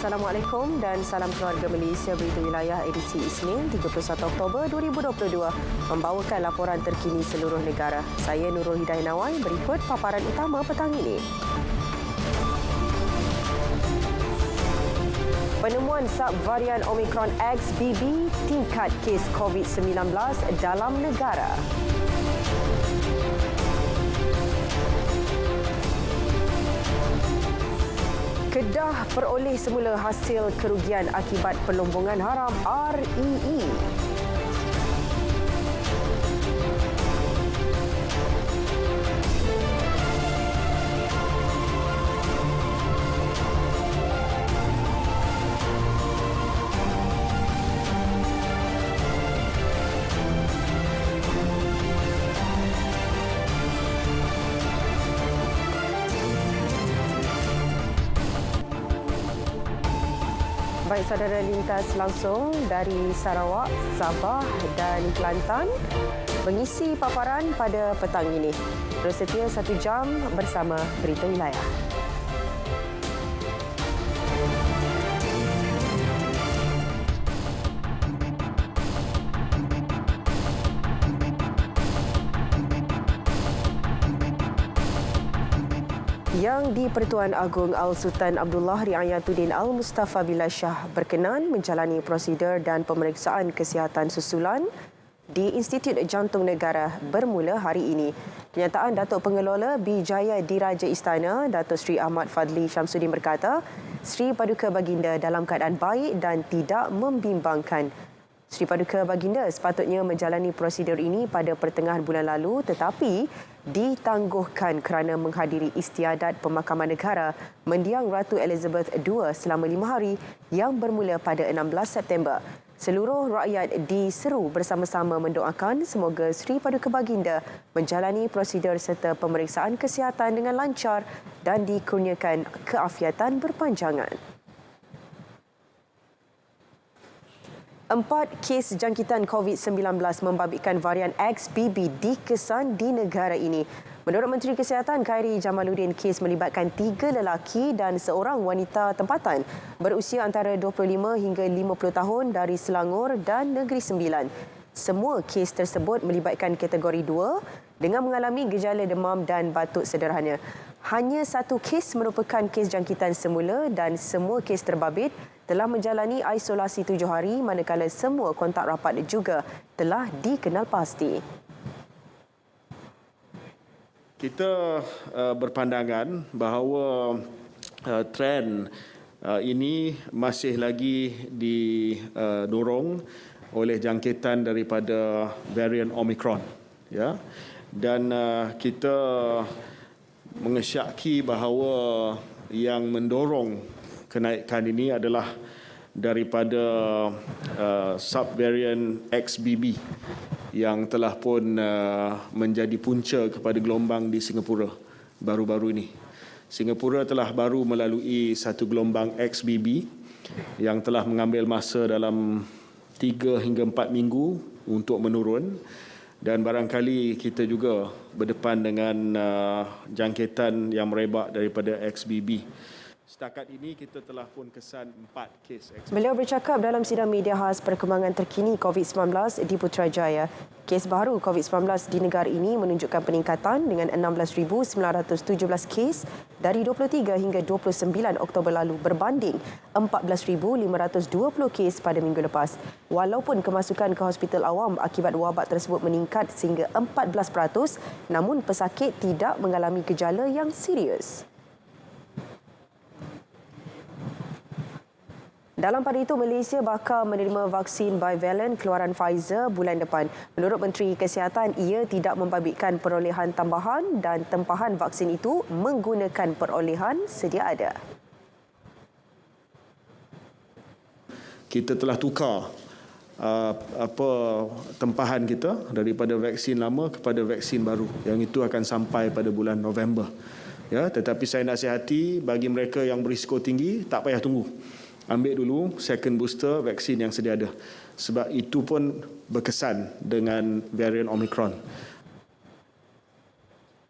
Assalamualaikum dan salam keluarga Malaysia. Berita wilayah edisi Isnin 31 Oktober 2022 membawakan laporan terkini seluruh negara. Saya Nurul Hidayah Nawai, berikut paparan utama petang ini. Penemuan subvarian Omicron XBB, tingkat kes COVID-19 dalam negara. Kedah peroleh semula hasil kerugian akibat pelombongan haram REE. Baik saudara, lintas langsung dari Sarawak, Sabah dan Kelantan mengisi paparan pada petang ini. Terus setia 1 jam bersama Berita Wilayah. Yang di-Pertuan Agong Al-Sultan Abdullah Riayatuddin Al-Mustafa Billah Shah berkenan menjalani prosedur dan pemeriksaan kesihatan susulan di Institut Jantung Negara bermula hari ini. Kenyataan Datuk Pengelola Bijaya Diraja Istana, Datuk Seri Ahmad Fadli Syamsuddin berkata, Sri Paduka Baginda dalam keadaan baik dan tidak membimbangkan. Sri Paduka Baginda sepatutnya menjalani prosedur ini pada pertengahan bulan lalu tetapi ditangguhkan kerana menghadiri istiadat pemakaman negara mendiang Ratu Elizabeth II selama 5 hari yang bermula pada 16 September. Seluruh rakyat diseru bersama-sama mendoakan semoga Sri Paduka Baginda menjalani prosedur serta pemeriksaan kesihatan dengan lancar dan dikurniakan keafiatan berpanjangan. 4 kes jangkitan COVID-19 membabitkan varian XBB dikesan di negara ini. Menurut Menteri Kesihatan Khairi Jamaluddin, kes melibatkan 3 lelaki dan seorang wanita tempatan berusia antara 25 hingga 50 tahun dari Selangor dan Negeri Sembilan. Semua kes tersebut melibatkan kategori 2 dengan mengalami gejala demam dan batuk sederhana. Hanya 1 kes merupakan kes jangkitan semula dan semua kes terbabit telah menjalani isolasi 7 hari manakala semua kontak rapat juga telah dikenal pasti. Kita berpandangan bahawa trend ini masih lagi didorong oleh jangkitan daripada varian Omicron, ya. Dan kita mengesyaki bahawa yang mendorong kenaikan ini adalah daripada subvarian XBB yang telah pun menjadi punca kepada gelombang di Singapura baru-baru ini. Singapura telah baru melalui satu gelombang XBB yang telah mengambil masa dalam 3 hingga 4 minggu untuk menurun, dan barangkali kita juga berdepan dengan jangkitan yang merebak daripada XBB. Setakat ini kita telah pun kesan 4 kes XBB. Beliau bercakap dalam sidang media khas perkembangan terkini COVID-19 di Putrajaya. Kes baru COVID-19 di negara ini menunjukkan peningkatan dengan 16,917 kes dari 23 hingga 29 Oktober lalu berbanding 14,520 kes pada minggu lepas. Walaupun kemasukan ke hospital awam akibat wabak tersebut meningkat sehingga 14%, namun pesakit tidak mengalami gejala yang serius. Dalam pada itu, Malaysia bakal menerima vaksin bivalent keluaran Pfizer bulan depan. Menurut Menteri Kesihatan, ia tidak membabitkan perolehan tambahan dan tempahan vaksin itu menggunakan perolehan sedia ada. Kita telah tukar tempahan kita daripada vaksin lama kepada vaksin baru, yang itu akan sampai pada bulan November. Ya, tetapi saya nasihati bagi mereka yang berisiko tinggi, tak payah tunggu. Ambil dulu second booster vaksin yang sedia ada. Sebab itu pun berkesan dengan varian Omicron.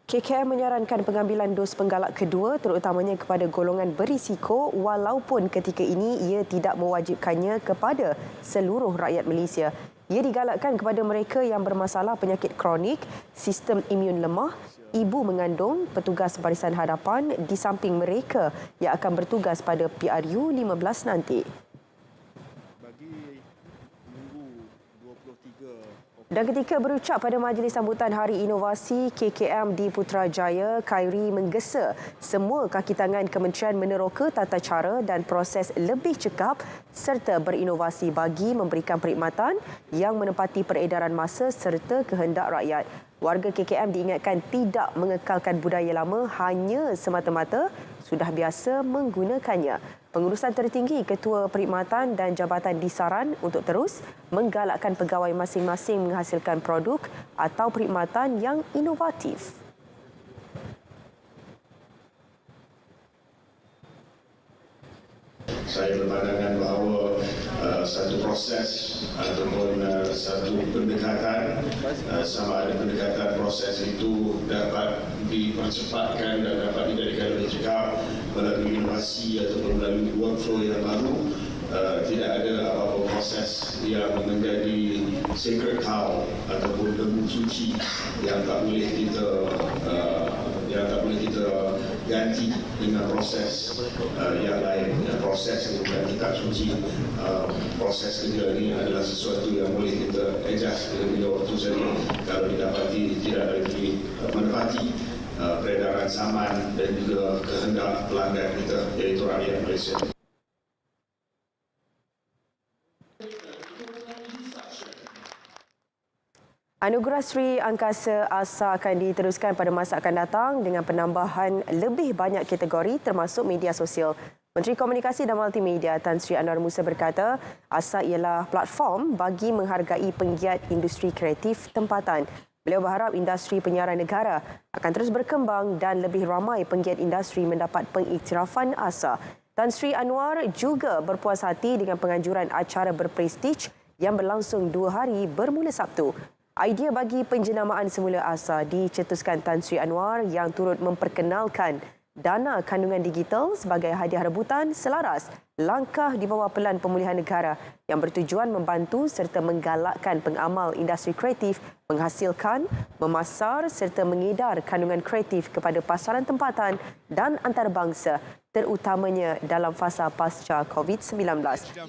KKM menyarankan pengambilan dos penggalak kedua terutamanya kepada golongan berisiko walaupun ketika ini ia tidak mewajibkannya kepada seluruh rakyat Malaysia. Ia digalakkan kepada mereka yang bermasalah penyakit kronik, sistem imun lemah, ibu mengandung, petugas barisan hadapan di samping mereka yang akan bertugas pada PRU 15 nanti. Dan ketika berucap pada majlis sambutan Hari Inovasi KKM di Putrajaya, Khairi menggesa semua kaki tangan kementerian meneroka tata cara dan proses lebih cekap serta berinovasi bagi memberikan perkhidmatan yang menepati peredaran masa serta kehendak rakyat. Warga KKM diingatkan tidak mengekalkan budaya lama hanya semata-mata sudah biasa menggunakannya. Pengurusan tertinggi Ketua Perkhidmatan dan Jabatan disaran untuk terus menggalakkan pegawai masing-masing menghasilkan produk atau perkhidmatan yang inovatif. Saya berpandangan bahawa satu proses ataupun satu pendekatan, sama ada pendekatan proses itu dapat dipercepatkan dan dapat dijadikan lebih cekap melalui inovasi ataupun melalui workflow yang baru. Tidak ada apa-apa proses yang menjadi sacred cow ataupun lembu suci yang tak boleh kita ganti dengan proses yang lain. Proses yang bukan kitab suci. Proses kerja ini adalah sesuatu yang boleh kita adjust bila waktu saja kalau didapati tidak lagi menepati peredaran zaman dan juga kehendak pelanggan kita iaitu rakyat Malaysia. Anugerah Sri Angkasa ASA akan diteruskan pada masa akan datang dengan penambahan lebih banyak kategori termasuk media sosial. Menteri Komunikasi dan Multimedia Tan Sri Anwar Musa berkata, ASA ialah platform bagi menghargai penggiat industri kreatif tempatan. Beliau berharap industri penyiaran negara akan terus berkembang dan lebih ramai penggiat industri mendapat pengiktirafan ASA. Tan Sri Anwar juga berpuas hati dengan penganjuran acara berprestij yang berlangsung 2 hari bermula Sabtu. Idea bagi penjenamaan semula ASA dicetuskan Tan Sri Anwar yang turut memperkenalkan dana kandungan digital sebagai hadiah rebutan selaras langkah di bawah Pelan Pemulihan Negara yang bertujuan membantu serta menggalakkan pengamal industri kreatif menghasilkan, memasar serta mengedar kandungan kreatif kepada pasaran tempatan dan antarabangsa terutamanya dalam fasa pasca COVID-19.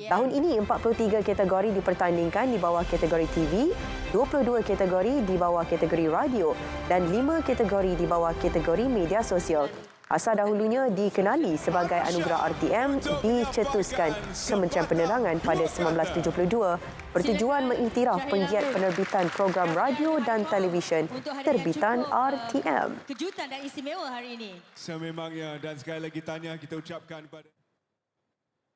Tahun ini 43 kategori dipertandingkan di bawah kategori TV, 22 kategori di bawah kategori radio dan 5 kategori di bawah kategori media sosial. ASA dahulunya dikenali sebagai Anugerah RTM dicetuskan Kementerian Penerangan pada 1972 bertujuan mengiktiraf penggiat penerbitan program radio dan televisyen terbitan RTM. Kejutan dan istimewa hari ini. Sememangnya dan sekali lagi tahniah kita ucapkan pada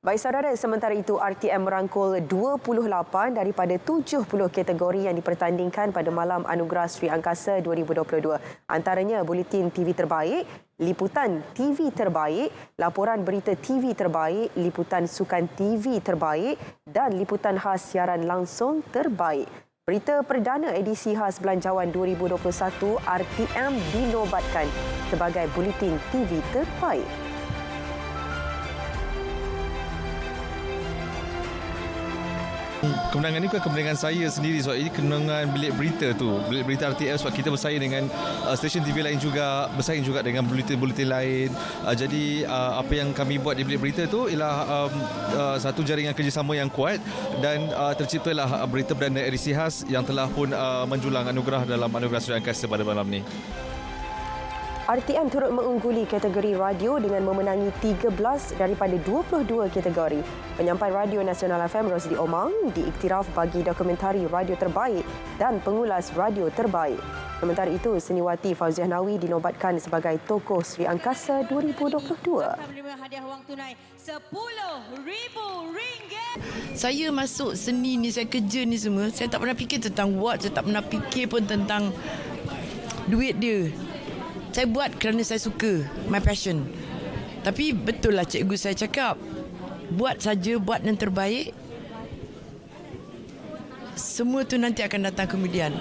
Baik saudara, sementara itu RTM merangkul 28 daripada 70 kategori yang dipertandingkan pada malam Anugerah Sri Angkasa 2022. Antaranya Buletin TV Terbaik, Liputan TV Terbaik, Laporan Berita TV Terbaik, Liputan Sukan TV Terbaik dan Liputan Khas Siaran Langsung Terbaik. Berita perdana edisi khas Belanjawan 2021 RTM dinobatkan sebagai Buletin TV Terbaik. Kemenangan ini bukan kemenangan saya sendiri sebab ini kemenangan bilik berita tu. Bilik berita RTM sebab kita bersaing dengan stesen TV lain juga, bersaing juga dengan buletin-buletin lain. Jadi apa yang kami buat di bilik berita tu ialah satu jaringan kerjasama yang kuat dan terciptalah berita perdana edisi khas yang telah pun menjulang anugerah dalam Anugerah Sri Angkasa pada malam ni. RTM turut mengungguli kategori radio dengan memenangi 13 daripada 22 kategori. Penyampai Radio Nasional FM Rosdi Omang diiktiraf bagi dokumentari radio terbaik dan pengulas radio terbaik. Sementara itu, Seniwati Fauziah Nawi dinobatkan sebagai Tokoh Sri Angkasa 2022. Menerima hadiah wang tunai RM10,000. Saya masuk seni ni, saya kerja ni semua, saya tak pernah fikir tentang wad, saya tak pernah fikir pun tentang duit dia. Saya buat kerana saya suka, my passion. Tapi betul lah cikgu saya cakap, buat saja, buat yang terbaik. Semua tu nanti akan datang kemudian.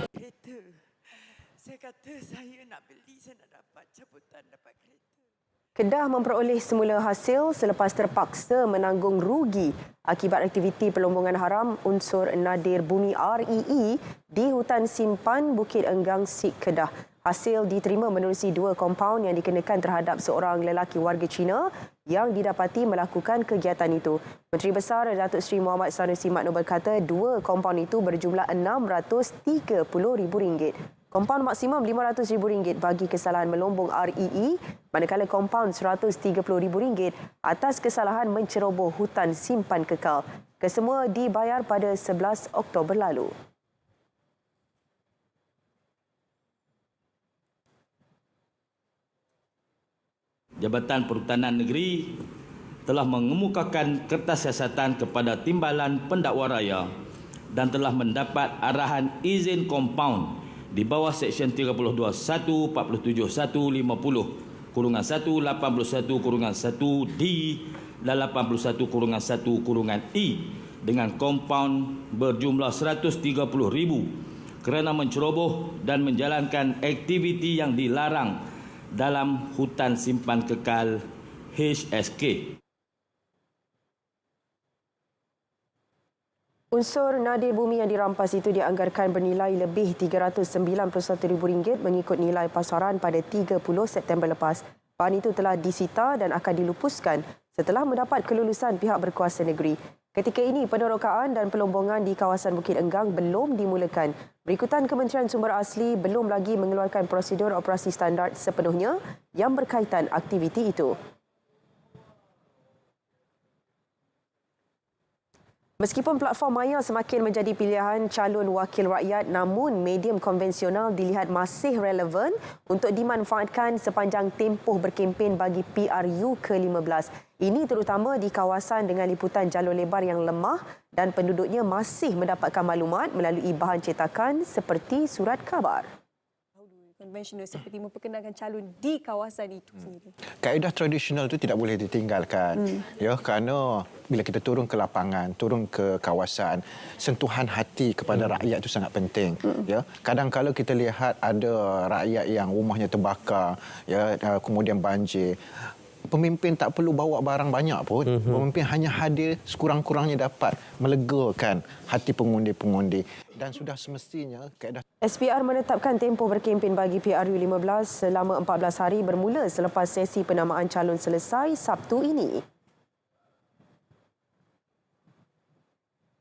Saya kata kata saya nak beli, saya nak dapat cabutan, dapat kereta. Kedah memperoleh semula hasil selepas terpaksa menanggung rugi akibat aktiviti pelombongan haram unsur nadir bumi REE di hutan simpan Bukit Enggang Sik Kedah. Hasil diterima menerusi 2 kompaun yang dikenakan terhadap seorang lelaki warga Cina yang didapati melakukan kegiatan itu. Menteri Besar Datuk Seri Muhammad Sanusi Makno berkata 2 kompaun itu berjumlah RM630,000. Kompaun maksimum RM500,000 bagi kesalahan melombong REE, manakala kompaun RM130,000 atas kesalahan menceroboh hutan simpan kekal. Kesemua dibayar pada 11 Oktober lalu. Jabatan Perhutanan Negeri telah mengemukakan kertas siasatan kepada Timbalan Pendakwa Raya dan telah mendapat arahan izin kompaun di bawah Seksyen 32.1/47/1/1/81/1D dan 81/1/I dengan kompaun berjumlah RM130,000 kerana menceroboh dan menjalankan aktiviti yang dilarang dalam hutan simpan kekal HSK. Unsur nadir bumi yang dirampas itu dianggarkan bernilai lebih RM391,000 mengikut nilai pasaran pada 30 September lepas. Bahan itu telah disita dan akan dilupuskan setelah mendapat kelulusan pihak berkuasa negeri. Ketika ini, penerokaan dan pelombongan di kawasan Bukit Enggang belum dimulakan. Berikutan Kementerian Sumber Asli belum lagi mengeluarkan prosedur operasi standard sepenuhnya yang berkaitan aktiviti itu. Meskipun platform maya semakin menjadi pilihan calon wakil rakyat, namun medium konvensional dilihat masih relevan untuk dimanfaatkan sepanjang tempoh berkempen bagi PRU ke-15. Ini terutama di kawasan dengan liputan jalur lebar yang lemah dan penduduknya masih mendapatkan maklumat melalui bahan cetakan seperti surat khabar. Konvensional seperti memperkenalkan calon di kawasan itu sendiri. Kaedah tradisional itu tidak boleh ditinggalkan. Ya, kerana bila kita turun ke lapangan, turun ke kawasan, sentuhan hati kepada rakyat itu sangat penting. Ya, kadang-kala kita lihat ada rakyat yang rumahnya terbakar, ya, kemudian banjir. Pemimpin tak perlu bawa barang banyak pun. Pemimpin hanya hadir sekurang-kurangnya dapat melegakan hati pengundi-pengundi. Dan sudah semestinya kaedah SPR menetapkan tempoh berkempen bagi PRU 15 selama 14 hari bermula selepas sesi penamaan calon selesai Sabtu ini.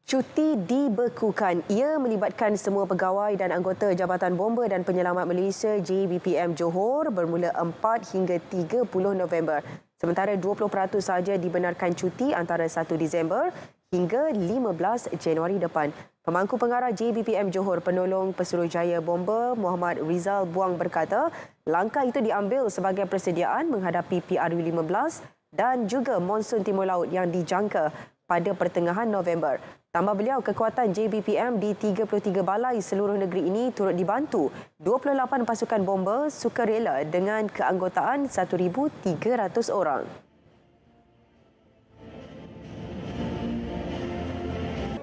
Cuti dibekukan. Ia melibatkan semua pegawai dan anggota Jabatan Bomba dan Penyelamat Malaysia JBPM Johor bermula 4 hingga 30 November. Sementara 20% sahaja dibenarkan cuti antara 1 Disember hingga 15 Januari depan. Pemangku pengarah JBPM Johor, Penolong Pesuruhjaya Bomba Muhammad Rizal Buang berkata, langkah itu diambil sebagai persediaan menghadapi PRU 15 dan juga monsun timur laut yang dijangka pada pertengahan November. Tambah beliau, kekuatan JBPM di 33 balai seluruh negeri ini turut dibantu 28 pasukan bomba sukarela dengan keanggotaan 1,300 orang.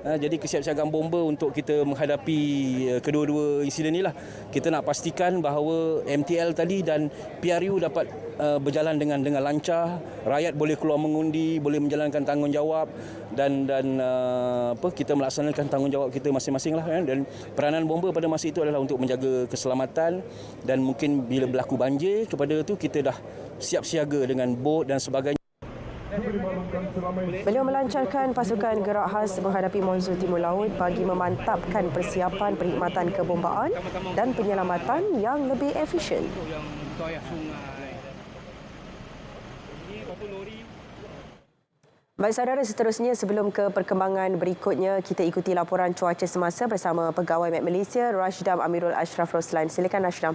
Jadi kesiapsiagaan bomba untuk kita menghadapi kedua-dua insiden inilah. Kita nak pastikan bahawa MTL tadi dan PRU dapat berjalan dengan lancar, rakyat boleh keluar mengundi, boleh menjalankan tanggungjawab dan kita melaksanakan tanggungjawab kita masing-masing lah. Dan peranan bomba pada masa itu adalah untuk menjaga keselamatan dan mungkin bila berlaku banjir kepada itu kita dah siap siaga dengan bot dan sebagainya. Beliau melancarkan pasukan gerak khas menghadapi monsun timur laut bagi memantapkan persiapan perkhidmatan kebombaan dan penyelamatan yang lebih efisien. Baik saudara, seterusnya sebelum ke perkembangan berikutnya, kita ikuti laporan cuaca semasa bersama Pegawai Met Malaysia Rashdam Amirul Ashraf Roslan. Silakan Rashdam.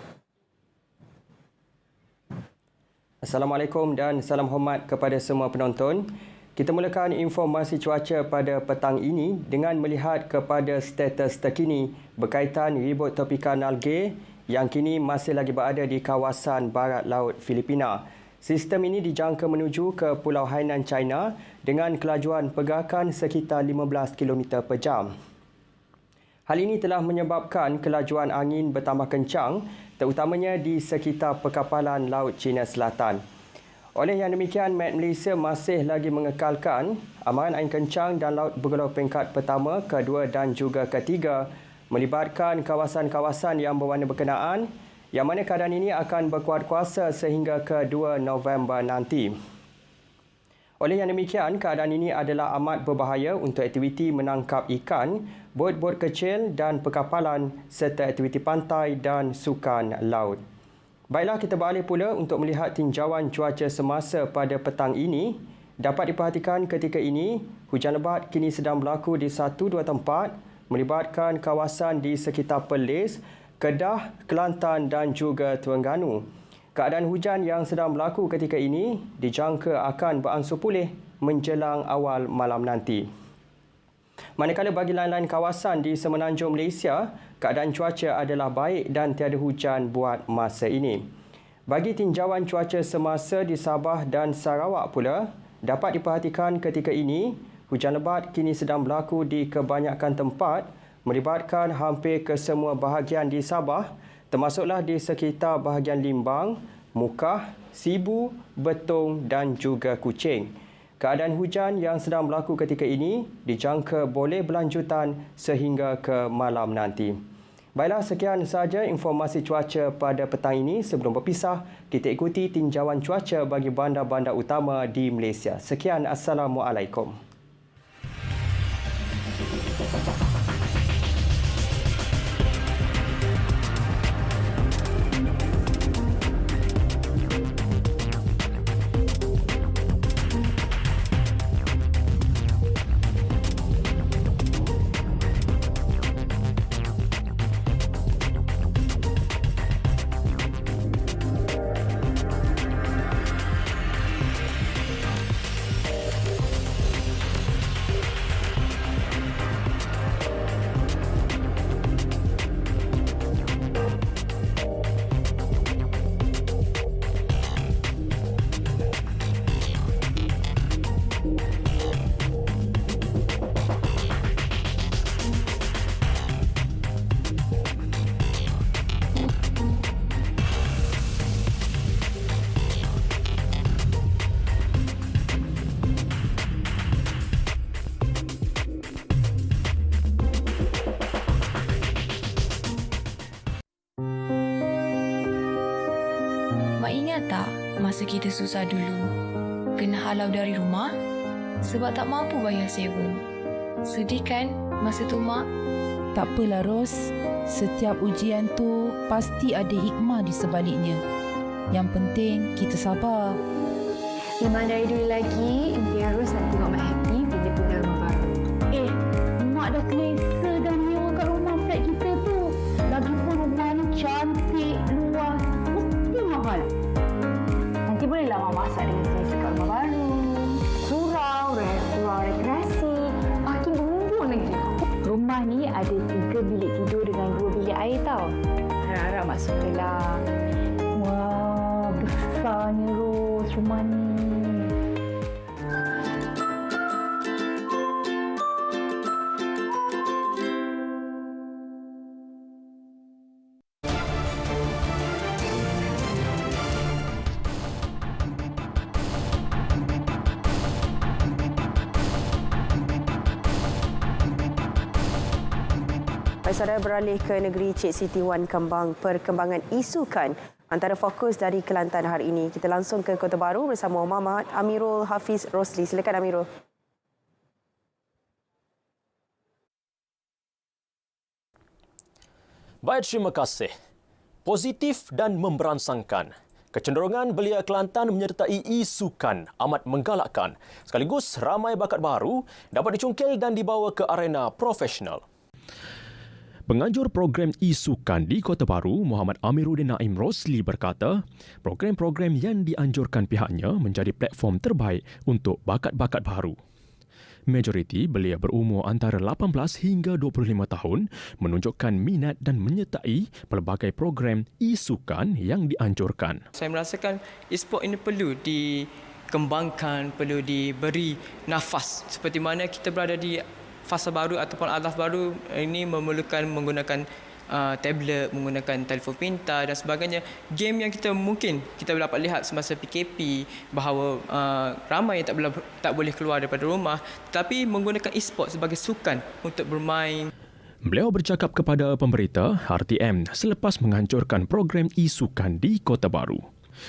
Assalamualaikum dan salam hormat kepada semua penonton. Kita mulakan informasi cuaca pada petang ini dengan melihat kepada status terkini berkaitan ribut tropika Nalgae yang kini masih lagi berada di kawasan barat laut Filipina. Sistem ini dijangka menuju ke Pulau Hainan, China dengan kelajuan pergerakan sekitar 15 km per jam. Hal ini telah menyebabkan kelajuan angin bertambah kencang, terutamanya di sekitar perkapalan Laut Cina Selatan. Oleh yang demikian, Met Malaysia masih lagi mengekalkan amaran angin kencang dan laut bergelombang peringkat pertama, kedua dan juga ketiga melibatkan kawasan-kawasan yang berwarna berkenaan, yang mana keadaan ini akan berkuat kuasa sehingga ke 2 November nanti. Oleh yang demikian, keadaan ini adalah amat berbahaya untuk aktiviti menangkap ikan, bot-bot kecil dan perkapalan serta aktiviti pantai dan sukan laut. Baiklah, kita beralih pula untuk melihat tinjauan cuaca semasa pada petang ini. Dapat diperhatikan ketika ini, hujan lebat kini sedang berlaku di 1-2 tempat melibatkan kawasan di sekitar Perlis, Kedah, Kelantan dan juga Terengganu. Keadaan hujan yang sedang berlaku ketika ini dijangka akan beransur pulih menjelang awal malam nanti. Manakala bagi lain-lain kawasan di semenanjung Malaysia, keadaan cuaca adalah baik dan tiada hujan buat masa ini. Bagi tinjauan cuaca semasa di Sabah dan Sarawak pula, dapat diperhatikan ketika ini, hujan lebat kini sedang berlaku di kebanyakan tempat melibatkan hampir ke semua bahagian di Sabah, termasuklah di sekitar bahagian Limbang, Mukah, Sibu, Betong dan juga Kuching. Keadaan hujan yang sedang berlaku ketika ini dijangka boleh berlanjutan sehingga ke malam nanti. Baiklah, sekian sahaja informasi cuaca pada petang ini. Sebelum berpisah, kita ikuti tinjauan cuaca bagi bandar-bandar utama di Malaysia. Sekian, Assalamualaikum. Mak ingat tak masa kita susah dulu? Kena halau dari rumah sebab tak mampu bayar sewa. Sedih kan masa tu, Mak? Tak apalah, Ros. Setiap ujian tu pasti ada hikmah di sebaliknya. Yang penting kita sabar. Memang dari dulu lagi, Impian Ros nak tengok Mak happy bila punya rumah baru. Mak dah selesa dan nyewa kat rumah flat kita tu. Lagipun rumah ni cantik, luas. Mesti mahal. Nanti bolehlah Mak masak dengan selesa kat rumah baru. Surau, ruang rekreasi, makin berbumbung lagi. Rumah ni ada 3 bilik tidur dengan 2 bilik air tau. Harap-harap Mak sukalah. Wah, besarnya Ros rumah ni. Saudara, beralih ke negeri Cik Siti Wan Kembang, perkembangan isukan antara fokus dari Kelantan hari ini. Kita langsung ke Kota Baru bersama Muhammad Amirul Hafiz Rosli. Silakan Amirul. Baik, terima kasih. Positif dan memberansangkan. Kecenderungan belia Kelantan menyertai isukan amat menggalakkan. Sekaligus ramai bakat baru dapat dicungkil dan dibawa ke arena profesional. Penganjur program isukan di Kota Baru, Muhammad Amiruddin Naim Rosli berkata, program-program yang dianjurkan pihaknya menjadi platform terbaik untuk bakat-bakat baru. Majoriti belia berumur antara 18 hingga 25 tahun menunjukkan minat dan menyertai pelbagai program isukan yang dianjurkan. Saya merasakan e-sport ini perlu dikembangkan, perlu diberi nafas seperti mana kita berada di fasa baru ataupun alaf baru ini memerlukan menggunakan tablet, menggunakan telefon pintar dan sebagainya. Game yang mungkin kita dapat lihat semasa PKP bahawa ramai yang tak boleh keluar daripada rumah, tetapi menggunakan e-sport sebagai sukan untuk bermain. Beliau bercakap kepada pemberita RTM selepas menghancurkan program e-sukan di Kota Baru.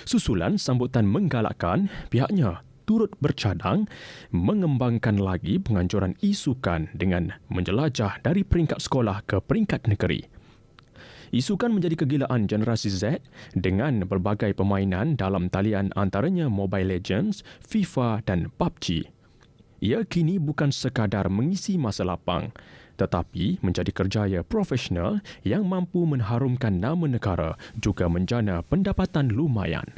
Susulan sambutan menggalakkan, pihaknya turut bercadang mengembangkan lagi penghancuran e-sukan dengan menjelajah dari peringkat sekolah ke peringkat negeri. E-sukan menjadi kegilaan generasi Z dengan berbagai permainan dalam talian antaranya Mobile Legends, FIFA dan PUBG. Ia kini bukan sekadar mengisi masa lapang, tetapi menjadi kerjaya profesional yang mampu mengharumkan nama negara juga menjana pendapatan lumayan.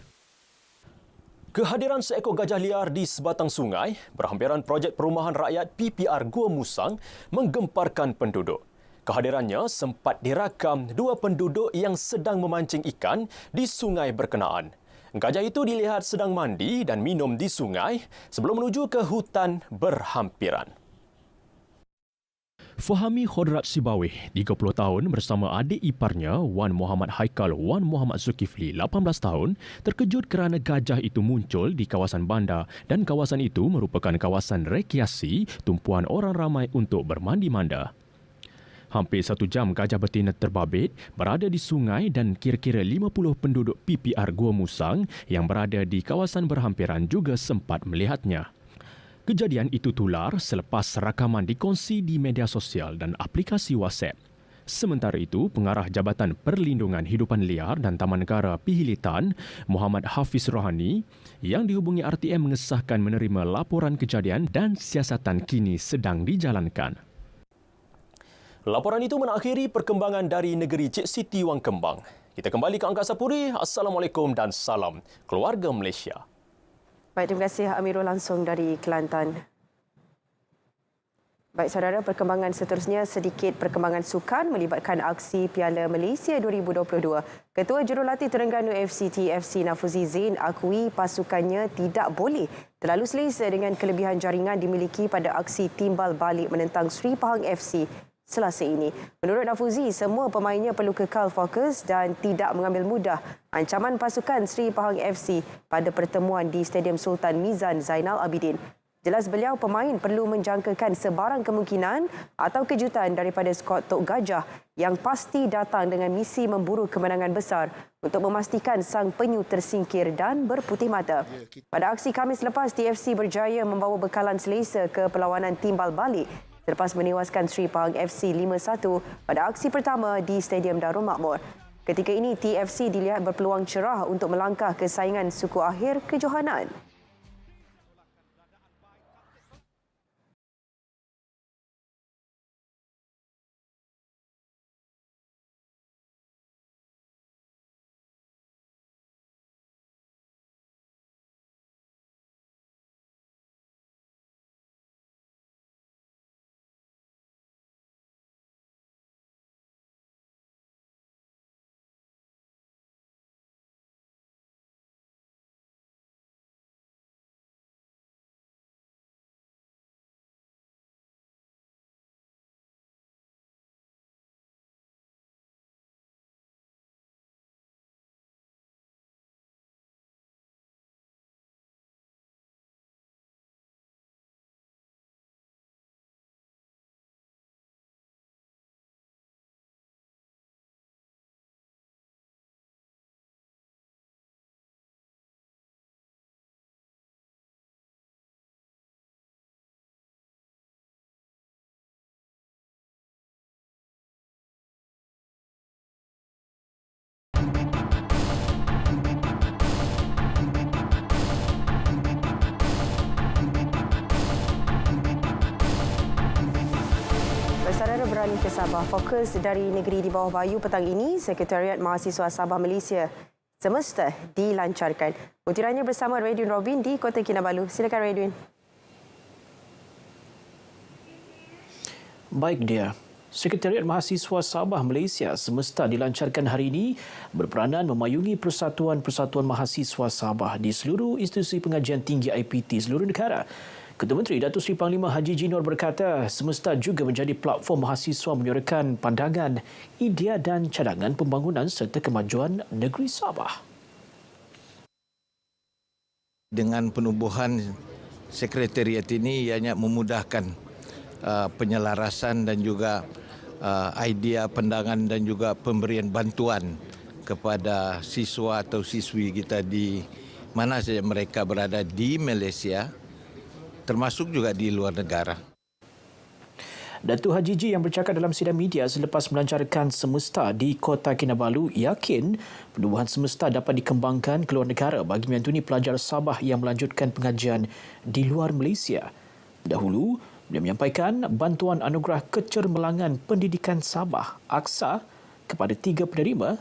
Kehadiran seekor gajah liar di sebatang sungai berhampiran projek perumahan rakyat PPR Gua Musang menggemparkan penduduk. Kehadirannya sempat dirakam dua penduduk yang sedang memancing ikan di sungai berkenaan. Gajah itu dilihat sedang mandi dan minum di sungai sebelum menuju ke hutan berhampiran. Fahami Khodrat Sibawih, 30 tahun bersama adik iparnya Wan Muhammad Haikal Wan Muhammad Zulkifli, 18 tahun, terkejut kerana gajah itu muncul di kawasan bandar dan kawasan itu merupakan kawasan rekreasi tumpuan orang ramai untuk bermandi-manda. Hampir 1 jam gajah betina terbabit berada di sungai dan kira-kira 50 penduduk PPR Gua Musang yang berada di kawasan berhampiran juga sempat melihatnya. Kejadian itu tular selepas rakaman dikongsi di media sosial dan aplikasi WhatsApp. Sementara itu, Pengarah Jabatan Perlindungan Hidupan Liar dan Taman Negara Pihilitan, Muhammad Hafiz Rohani, yang dihubungi RTM mengesahkan menerima laporan kejadian dan siasatan kini sedang dijalankan. Laporan itu mengakhiri perkembangan dari negeri Cik Siti Wang Kembang. Kita kembali ke Angkasa Puri. Assalamualaikum dan salam keluarga Malaysia. Baik, terima kasih Amirul langsung dari Kelantan. Baik, saudara, perkembangan seterusnya sedikit perkembangan sukan melibatkan aksi Piala Malaysia 2022. Ketua Jurulatih Terengganu FC TFC Nafuzi Zain akui pasukannya tidak boleh terlalu selesa dengan kelebihan jaringan dimiliki pada aksi timbal balik menentang Sri Pahang FC Selasa ini. Menurut Nafuzi, semua pemainnya perlu kekal fokus dan tidak mengambil mudah ancaman pasukan Sri Pahang FC pada pertemuan di Stadium Sultan Mizan Zainal Abidin. Jelas beliau, pemain perlu menjangkakan sebarang kemungkinan atau kejutan daripada skuad Tok Gajah yang pasti datang dengan misi memburu kemenangan besar untuk memastikan sang penyu tersingkir dan berputih mata. Pada aksi Khamis lepas, TFC berjaya membawa bekalan selesa ke perlawanan timbal balik selepas menewaskan Sri Pahang FC 5-1 pada aksi pertama di Stadium Darul Makmur. Ketika ini, TFC dilihat berpeluang cerah untuk melangkah ke saingan suku akhir kejohanan. Saudara, beralih ke Sabah. Fokus dari negeri di bawah bayu petang ini, Sekretariat Mahasiswa Sabah Malaysia semesta dilancarkan. Butirannya bersama Radwin Robin di Kota Kinabalu. Silakan Radwin. Baik dia. Sekretariat Mahasiswa Sabah Malaysia semesta dilancarkan hari ini berperanan memayungi persatuan-persatuan mahasiswa Sabah di seluruh institusi pengajian tinggi IPT seluruh negara. Ketua Menteri Datuk Seri Panglima Haji Jinor berkata semesta juga menjadi platform mahasiswa menyuarakan pandangan, idea dan cadangan pembangunan serta kemajuan negeri Sabah. Dengan penubuhan sekretariat ini ianya memudahkan penyelarasan dan juga idea, pandangan dan juga pemberian bantuan kepada siswa atau siswi kita di mana saja mereka berada di Malaysia, termasuk juga di luar negara. Datuk Haji Ji yang bercakap dalam sidang media selepas melancarkan semesta di Kota Kinabalu yakin penubuhan semesta dapat dikembangkan ke luar negara bagi menyantuni pelajar Sabah yang melanjutkan pengajian di luar Malaysia. Dahulu, beliau menyampaikan bantuan anugerah Kecermelangan Pendidikan Sabah (AKSA) kepada 3 penerima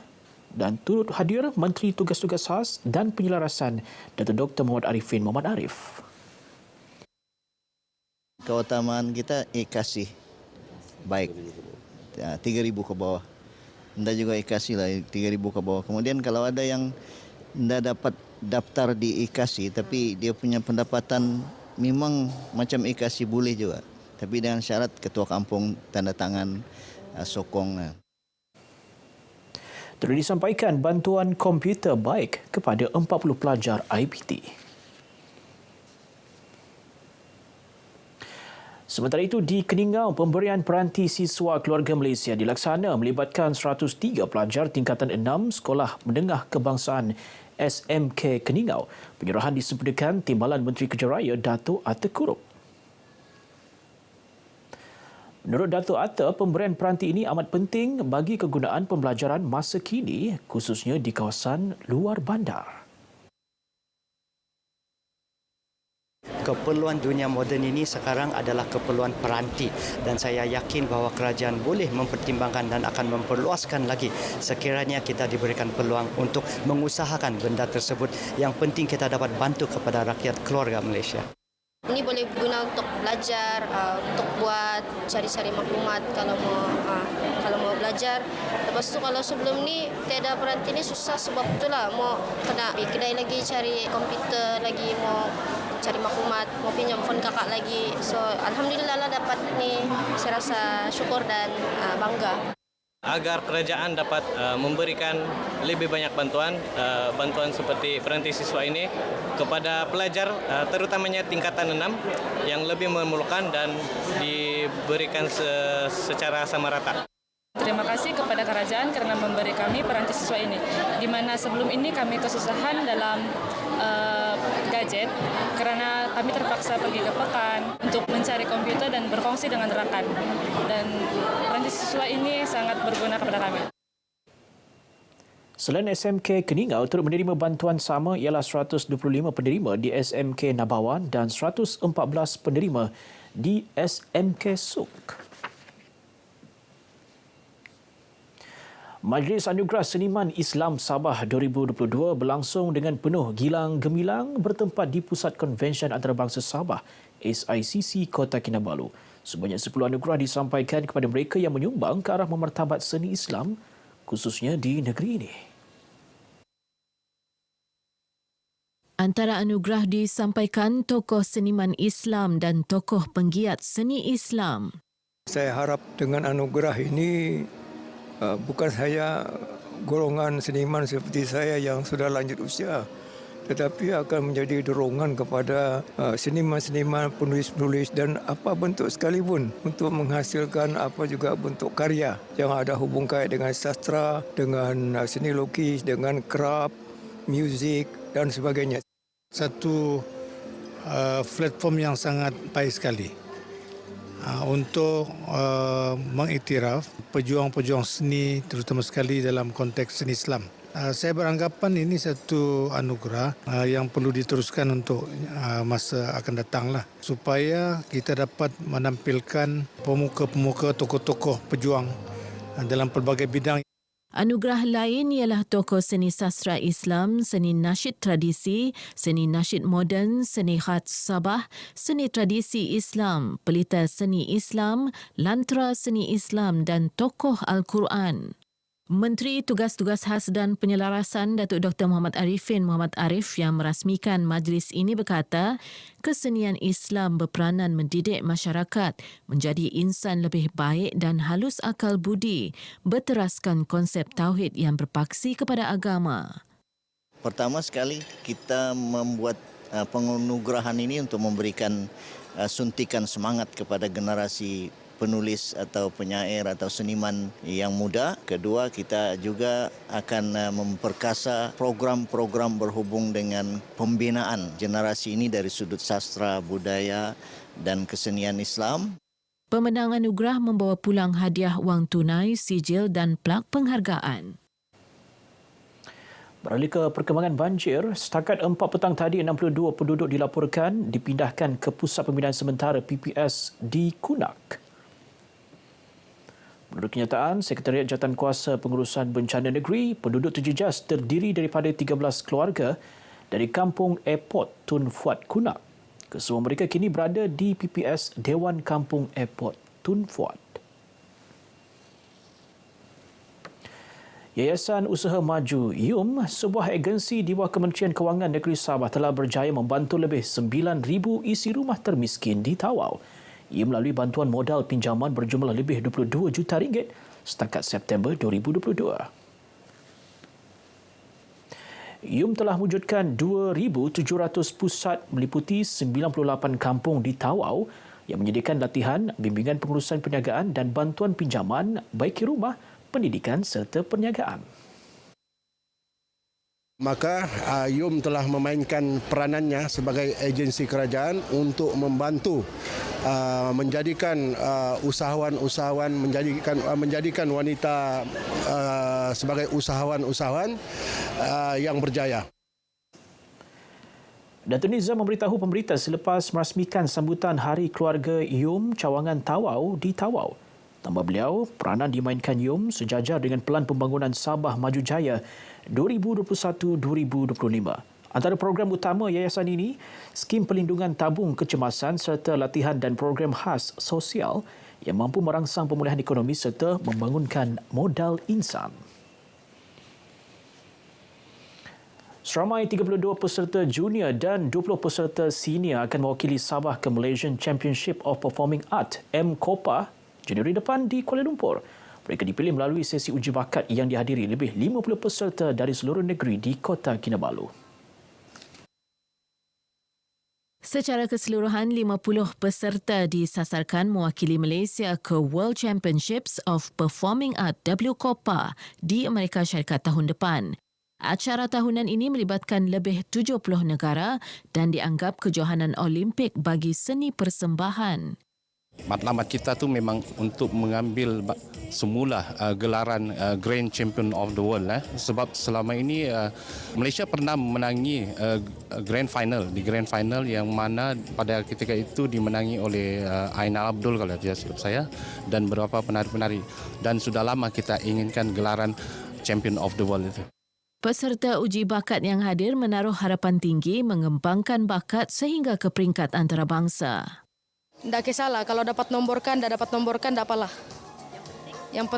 dan turut hadir Menteri Tugas-Tugas Khas dan Penyelarasan Datuk Dr. Muhammad Arifin Muhammad Arif. Keutamaan kita kasih baik 3,000 ke bawah. Anda juga kasih lah 3,000 ke bawah. Kemudian kalau ada yang tidak dapat daftar di kasih tapi dia punya pendapatan memang macam kasih boleh juga. Tapi dengan syarat ketua kampung tanda tangan sokong. Turut disampaikan bantuan komputer baik kepada 40 pelajar IPT. Sementara itu, di Keningau, pemberian peranti siswa keluarga Malaysia dilaksana melibatkan 103 pelajar tingkatan 6 Sekolah Menengah Kebangsaan SMK Keningau. Penyerahan disempurnakan Timbalan Menteri Kerja Raya Datuk Atta Kurup. Menurut Datuk Atta, pemberian peranti ini amat penting bagi kegunaan pembelajaran masa kini, khususnya di kawasan luar bandar. Keperluan dunia moden ini sekarang adalah keperluan peranti dan saya yakin bahawa kerajaan boleh mempertimbangkan dan akan memperluaskan lagi sekiranya kita diberikan peluang untuk mengusahakan benda tersebut. Yang penting kita dapat bantu kepada rakyat keluarga Malaysia. Ini boleh guna untuk belajar, untuk buat cari-cari maklumat kalau mau belajar. Lepas tu kalau sebelum ni tiada peranti ni susah sebab itulah mau kena pergi kedai lagi cari komputer lagi, mau cari maklumat, mau pinjam phone kakak lagi. So alhamdulillah lah dapat ni, saya rasa syukur dan bangga. Agar kerajaan dapat memberikan lebih banyak bantuan seperti peranti siswa ini kepada pelajar terutamanya tingkatan 6 yang lebih memerlukan dan diberikan secara sama rata. Terima kasih kepada kerajaan kerana memberi kami peranti siswa ini, di mana sebelum ini kami kesusahan dalam gadget kerana kami terpaksa pergi ke pekan untuk mencari komputer dan berkongsi dengan rakan. Dan peranti siswa ini sangat berguna kepada kami. Selain SMK Keningau, turut menerima bantuan sama ialah 125 penerima di SMK Nabawan dan 114 penerima di SMK Suk. Majlis Anugerah Seniman Islam Sabah 2022 berlangsung dengan penuh gilang gemilang bertempat di Pusat Konvensyen Antarabangsa Sabah SICC Kota Kinabalu. Sebanyak 10 anugerah disampaikan kepada mereka yang menyumbang ke arah memartabat seni Islam khususnya di negeri ini. Antara anugerah disampaikan tokoh seniman Islam dan tokoh penggiat seni Islam. Saya harap dengan anugerah ini bukan saya golongan seniman seperti saya yang sudah lanjut usia, tetapi akan menjadi dorongan kepada seniman-seniman, penulis-penulis dan apa bentuk sekalipun untuk menghasilkan apa juga bentuk karya yang ada hubung kait dengan sastra, dengan seni lukis, dengan kraf, muzik dan sebagainya. Satu platform yang sangat baik sekali untuk mengiktiraf pejuang-pejuang seni terutama sekali dalam konteks seni Islam. Saya beranggapan ini satu anugerah yang perlu diteruskan untuk masa akan datanglah supaya kita dapat menampilkan pemuka-pemuka tokoh-tokoh pejuang dalam pelbagai bidang. Anugerah lain ialah tokoh seni sastra Islam, seni nasyid tradisi, seni nasyid moden, seni khas Sabah, seni tradisi Islam, pelita seni Islam, lantera seni Islam dan tokoh Al-Quran. Menteri Tugas-Tugas Khas dan Penyelarasan Datuk Dr. Muhammad Arifin Muhammad Arif yang merasmikan majlis ini berkata, kesenian Islam berperanan mendidik masyarakat menjadi insan lebih baik dan halus akal budi, berteraskan konsep tauhid yang berpaksi kepada agama. Pertama sekali kita membuat penganugerahan ini untuk memberikan suntikan semangat kepada generasi penulis atau penyair atau seniman yang muda. Kedua, kita juga akan memperkasa program-program berhubung dengan pembinaan generasi ini dari sudut sastra, budaya dan kesenian Islam. Pemenang anugerah membawa pulang hadiah wang tunai, sijil dan plak penghargaan. Beralih ke perkembangan banjir, setakat 4 petang tadi 62 penduduk dilaporkan dipindahkan ke Pusat Pembinaan Sementara PPS di Kunak. Menurut kenyataan, Sekretariat Jawatankuasa Pengurusan Bencana Negeri, penduduk terjejas terdiri daripada 13 keluarga dari Kampung Airport Tun Fuat Kunak. Kesemua mereka kini berada di PPS Dewan Kampung Airport Tun Fuat. Yayasan Usaha Maju YUM, sebuah agensi di bawah Kementerian Kewangan Negeri Sabah telah berjaya membantu lebih 9,000 isi rumah termiskin di Tawau. Ia melalui bantuan modal pinjaman berjumlah lebih 22 juta ringgit setakat September 2022. YUM telah mewujudkan 2,700 pusat meliputi 98 kampung di Tawau yang menyediakan latihan, bimbingan pengurusan perniagaan dan bantuan pinjaman baik rumah, pendidikan serta perniagaan. Maka YUM telah memainkan peranannya sebagai agensi kerajaan untuk membantu menjadikan usahawan-usahawan, menjadikan wanita sebagai usahawan-usahawan yang berjaya. Datuk Nizam memberitahu pemberita selepas merasmikan sambutan Hari Keluarga YUM Cawangan Tawau di Tawau. Tambah beliau, peranan dimainkan YUM sejajar dengan Pelan Pembangunan Sabah Maju Jaya 2021-2025. Antara program utama yayasan ini, skim pelindungan tabung kecemasan serta latihan dan program khas sosial yang mampu merangsang pemulihan ekonomi serta membangunkan modal insan. Seramai 32 peserta junior dan 20 peserta senior akan mewakili Sabah ke Malaysian Championship of Performing Art (MCOPA) Januari depan di Kuala Lumpur. Mereka dipilih melalui sesi uji bakat yang dihadiri lebih 50 peserta dari seluruh negeri di Kota Kinabalu. Secara keseluruhan, 50 peserta disasarkan mewakili Malaysia ke World Championships of Performing Art (WCOPA) di Amerika Syarikat tahun depan. Acara tahunan ini melibatkan lebih 70 negara dan dianggap kejohanan Olimpik bagi seni persembahan. Matlamat kita tu memang untuk mengambil semula gelaran Grand Champion of the World sebab selama ini Malaysia pernah menangi Grand Final yang mana pada ketika itu dimenangi oleh Aina Abdul kalau tidak silap saya dan beberapa penari-penari, dan sudah lama kita inginkan gelaran Champion of the World itu. Peserta uji bakat yang hadir menaruh harapan tinggi mengembangkan bakat sehingga ke peringkat antarabangsa. Tak kisahlah kalau dapat nomborkan, tak dapat nomborkan, tak apalah. Yang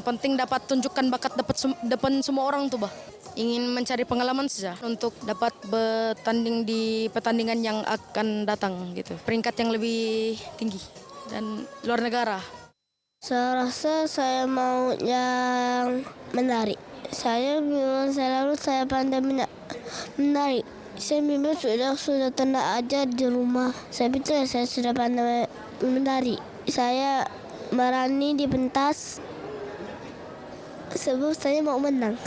penting dapat tunjukkan bakat depan semua orang tu bah. Ingin mencari pengalaman saja untuk dapat bertanding di pertandingan yang akan datang gitu. Peringkat yang lebih tinggi dan luar negara. Saya rasa saya mau yang menari. Saya memang selalu pandai menari. Saya memang sudah tenang aja di rumah. Saya betul saya sudah pandai menari. Saya berani di pentas sebab saya mau menang.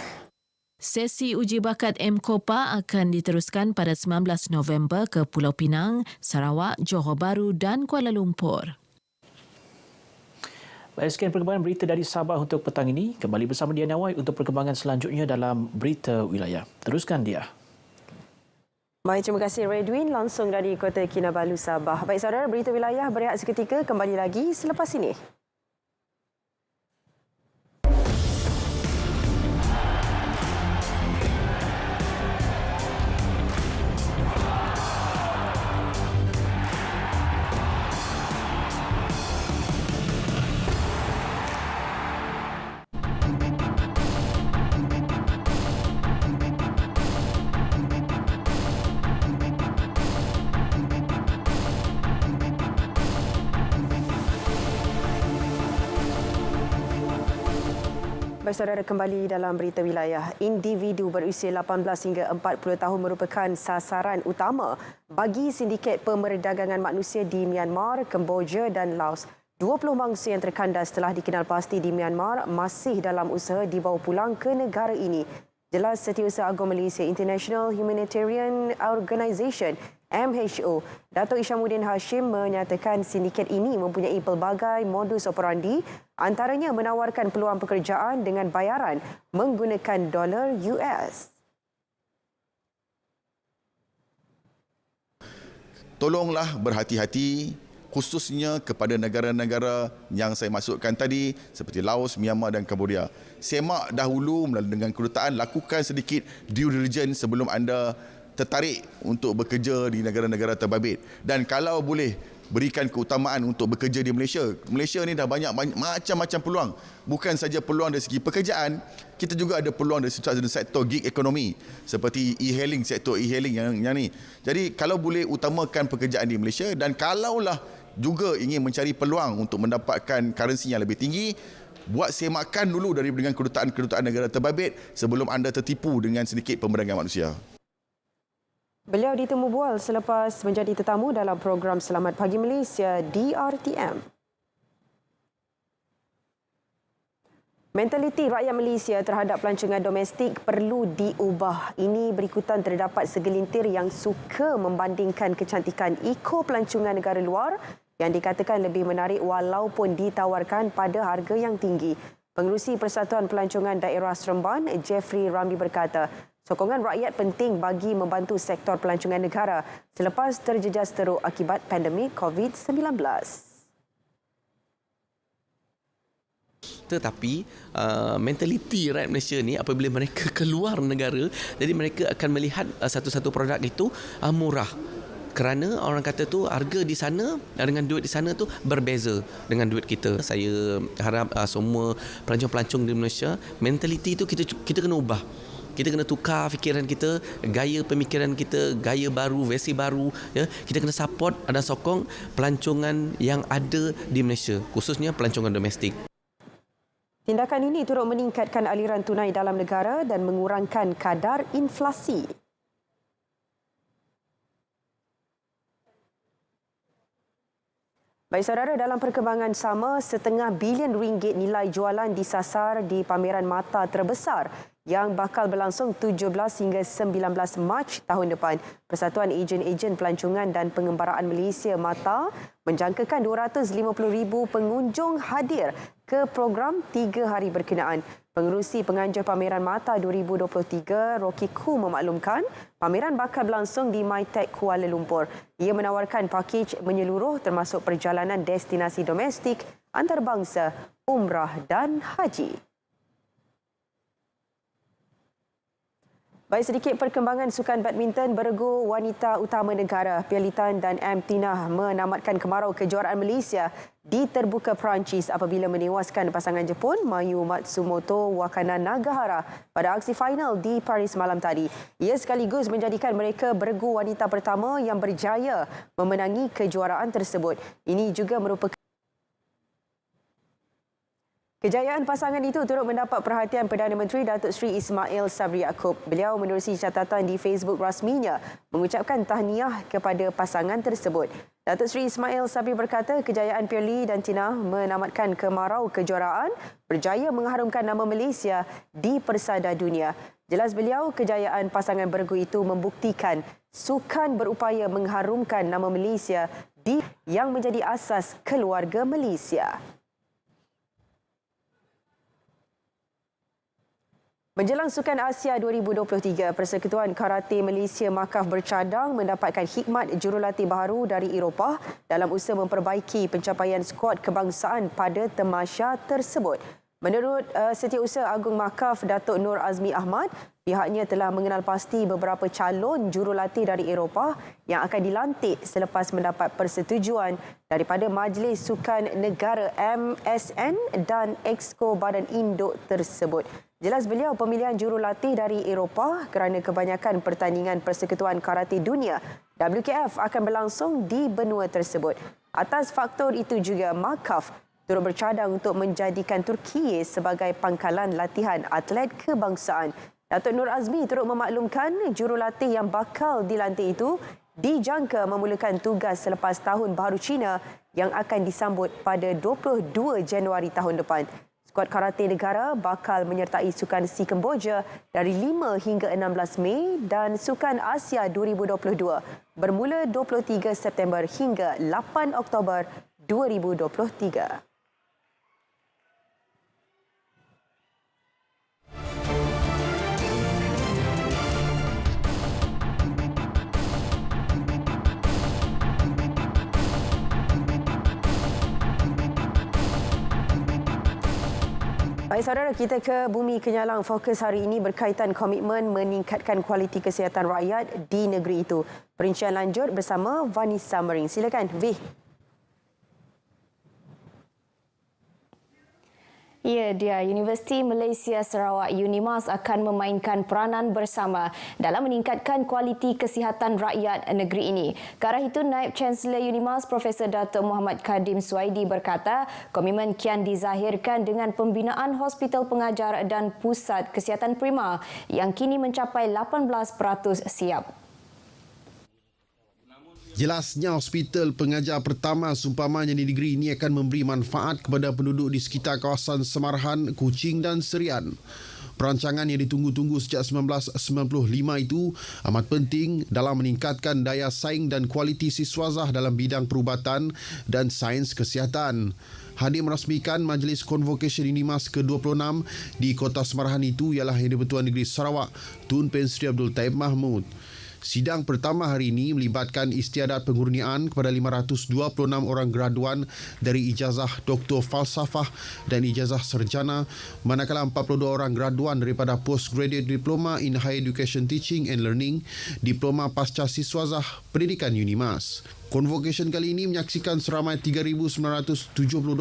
Sesi uji bakat MCOPA akan diteruskan pada 19 November ke Pulau Pinang, Sarawak, Johor Bahru dan Kuala Lumpur. Baik, sekian perkembangan berita dari Sabah untuk petang ini. Kembali bersama Diana White untuk perkembangan selanjutnya dalam Berita Wilayah. Teruskan dia. Baik, terima kasih Redwin langsung dari Kota Kinabalu, Sabah. Baik saudara, Berita Wilayah berehat seketika, kembali lagi selepas ini. Baik saudara, kembali dalam berita wilayah. Individu berusia 18 hingga 40 tahun merupakan sasaran utama bagi sindiket pemerdagangan manusia di Myanmar, Kemboja dan Laos. 20 mangsa yang terkandas telah dikenal pasti di Myanmar masih dalam usaha dibawa pulang ke negara ini. Jelas Setiausaha Agung Malaysia International Humanitarian Organisation MHO, Datuk Ishamuddin Hashim menyatakan sindiket ini mempunyai pelbagai modus operandi, antaranya menawarkan peluang pekerjaan dengan bayaran menggunakan dolar US. Tolonglah berhati-hati, khususnya kepada negara-negara yang saya masukkan tadi seperti Laos, Myanmar dan Cambodia. Semak dahulu melalui dengan kedutaan, lakukan sedikit due diligence sebelum anda tertarik untuk bekerja di negara-negara terbabit. Dan kalau boleh, berikan keutamaan untuk bekerja di Malaysia. Malaysia ni dah banyak macam-macam peluang. Bukan saja peluang dari segi pekerjaan, kita juga ada peluang dari sektor gig ekonomi seperti e-hailing, sektor e-hailing yang ni. Jadi kalau boleh utamakan pekerjaan di Malaysia, dan kalaulah juga ingin mencari peluang untuk mendapatkan currency yang lebih tinggi, buat semakan dulu dengan kedutaan-kedutaan negara terbabit sebelum anda tertipu dengan sindiket pemerdagangan manusia. Beliau ditemu bual selepas menjadi tetamu dalam program Selamat Pagi Malaysia DRTM. Mentaliti rakyat Malaysia terhadap pelancongan domestik perlu diubah. Ini berikutan terdapat segelintir yang suka membandingkan kecantikan ikon pelancongan negara luar yang dikatakan lebih menarik walaupun ditawarkan pada harga yang tinggi. Pengerusi Persatuan Pelancongan Daerah Seremban, Jeffrey Ramli berkata, sokongan rakyat penting bagi membantu sektor pelancongan negara selepas terjejas teruk akibat pandemik COVID-19. Tetapi mentaliti rakyat Malaysia ni apabila mereka keluar negara, jadi mereka akan melihat satu-satu produk itu murah. Kerana orang kata tu harga di sana dengan duit di sana tu berbeza dengan duit kita. Saya harap semua pelancong-pelancong di Malaysia, mentaliti tu kita kena ubah. Kita kena tukar fikiran kita, gaya pemikiran kita, gaya baru, versi baru. Ya. Kita kena support dan sokong pelancongan yang ada di Malaysia, khususnya pelancongan domestik. Tindakan ini turut meningkatkan aliran tunai dalam negara dan mengurangkan kadar inflasi. Baik saudara, dalam perkembangan sama, RM1.5 bilion nilai jualan disasar di pameran mata terbesar yang bakal berlangsung 17 hingga 19 Mac tahun depan. Persatuan Ejen-Ejen Pelancongan dan Pengembaraan Malaysia MATA menjangkakan 250,000 pengunjung hadir ke program 3 hari berkenaan. Pengerusi Penganjur Pameran Mata 2023, Rocky Khoo memaklumkan pameran bakal berlangsung di MyTech Kuala Lumpur. Ia menawarkan pakej menyeluruh termasuk perjalanan destinasi domestik, antarabangsa, umrah dan haji. Baik, sedikit perkembangan sukan badminton. Beregu wanita utama negara Pierre Tan dan M. Tina menamatkan kemarau kejuaraan Malaysia di terbuka Perancis apabila menewaskan pasangan Jepun Mayu Matsumoto Wakana Nagahara pada aksi final di Paris malam tadi. Ia sekaligus menjadikan mereka beregu wanita pertama yang berjaya memenangi kejuaraan tersebut. Ini juga merupakan kejayaan pasangan itu turut mendapat perhatian Perdana Menteri Datuk Seri Ismail Sabri Yaakob. Beliau menerusi catatan di Facebook rasminya mengucapkan tahniah kepada pasangan tersebut. Datuk Seri Ismail Sabri berkata kejayaan Pierre dan Tina menamatkan kemarau kejuaraan berjaya mengharumkan nama Malaysia di persada dunia. Jelas beliau, kejayaan pasangan beregu itu membuktikan sukan berupaya mengharumkan nama Malaysia yang menjadi asas keluarga Malaysia. Menjelang Sukan Asia 2023, Persekutuan Karate Malaysia MAKAF bercadang mendapatkan khidmat jurulatih baru dari Eropah dalam usaha memperbaiki pencapaian skuad kebangsaan pada tamasya tersebut. Menurut Setiausaha Agung MAKAF Datuk Nur Azmi Ahmad, pihaknya telah mengenal pasti beberapa calon jurulatih dari Eropah yang akan dilantik selepas mendapat persetujuan daripada Majlis Sukan Negara MSN dan Exco Badan Induk tersebut. Jelas beliau, pemilihan jurulatih dari Eropah kerana kebanyakan pertandingan Persekutuan Karate Dunia WKF akan berlangsung di benua tersebut. Atas faktor itu juga, MAKAF turut bercadang untuk menjadikan Turki sebagai pangkalan latihan atlet kebangsaan. Datuk Nur Azmi turut memaklumkan jurulatih yang bakal dilantik itu dijangka memulakan tugas selepas Tahun Baharu Cina yang akan disambut pada 22 Januari tahun depan. Skuad karate negara bakal menyertai Sukan SEA Kemboja dari 5 hingga 16 Mei dan Sukan Asia 2022 bermula 23 September hingga 8 Oktober 2023. Baik saudara, kita ke Bumi Kenyalang. Fokus hari ini berkaitan komitmen meningkatkan kualiti kesihatan rakyat di negeri itu. Perincian lanjut bersama Vanessa Mering. Silakan, V. Ya, dia Universiti Malaysia Sarawak UNIMAS akan memainkan peranan bersama dalam meningkatkan kualiti kesihatan rakyat negeri ini. Ke arah itu, Naib Chancellor UNIMAS Profesor Datuk Muhammad Kadim Suwaidi berkata, komitmen kian dizahirkan dengan pembinaan hospital pengajar dan pusat kesihatan prima yang kini mencapai 18% siap. Jelasnya hospital pengajar pertama seumpamanya di negeri ini akan memberi manfaat kepada penduduk di sekitar kawasan Semarahan, Kuching dan Serian. Perancangan yang ditunggu-tunggu sejak 1995 itu amat penting dalam meningkatkan daya saing dan kualiti siswazah dalam bidang perubatan dan sains kesihatan. Hadir merasmikan Majlis Convocation UNIMAS ke-26 di Kota Semarahan itu ialah Yang di-Pertuan Negeri Sarawak, Tun Pen Sri Abdul Taib Mahmud. Sidang pertama hari ini melibatkan istiadat pengurniaan kepada 526 orang graduan dari ijazah Doktor Falsafah dan ijazah Sarjana, manakala 42 orang graduan daripada Postgraduate Diploma in Higher Education Teaching and Learning, Diploma Pasca Siswazah Pendidikan UNIMAS. Convocation kali ini menyaksikan seramai 3,972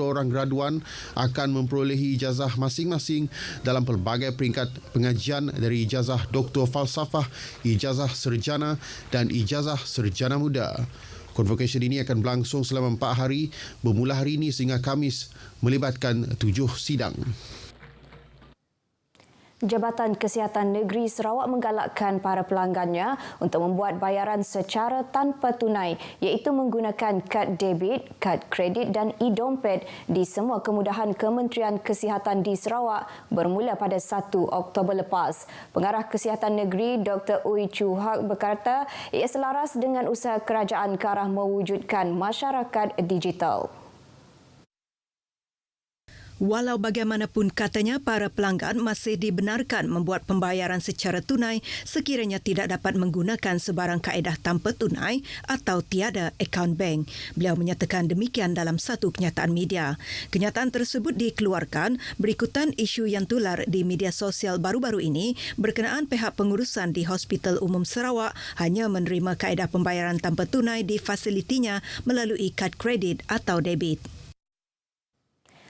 orang graduan akan memperolehi ijazah masing-masing dalam pelbagai peringkat pengajian dari ijazah Doktor Falsafah, ijazah Sarjana dan ijazah Sarjana Muda. Convocation ini akan berlangsung selama 4 hari, bermula hari ini sehingga Khamis, melibatkan 7 sidang. Jabatan Kesihatan Negeri Sarawak menggalakkan para pelanggannya untuk membuat bayaran secara tanpa tunai iaitu menggunakan kad debit, kad kredit dan e-dompet di semua kemudahan Kementerian Kesihatan di Sarawak bermula pada 1 Oktober lepas. Pengarah Kesihatan Negeri Dr. Ui Chu Hak berkata ia selaras dengan usaha kerajaan ke arah mewujudkan masyarakat digital. Walau bagaimanapun katanya, para pelanggan masih dibenarkan membuat pembayaran secara tunai sekiranya tidak dapat menggunakan sebarang kaedah tanpa tunai atau tiada akaun bank. Beliau menyatakan demikian dalam satu kenyataan media. Kenyataan tersebut dikeluarkan berikutan isu yang tular di media sosial baru-baru ini berkenaan pihak pengurusan di Hospital Umum Sarawak hanya menerima kaedah pembayaran tanpa tunai di fasilitinya melalui kad kredit atau debit.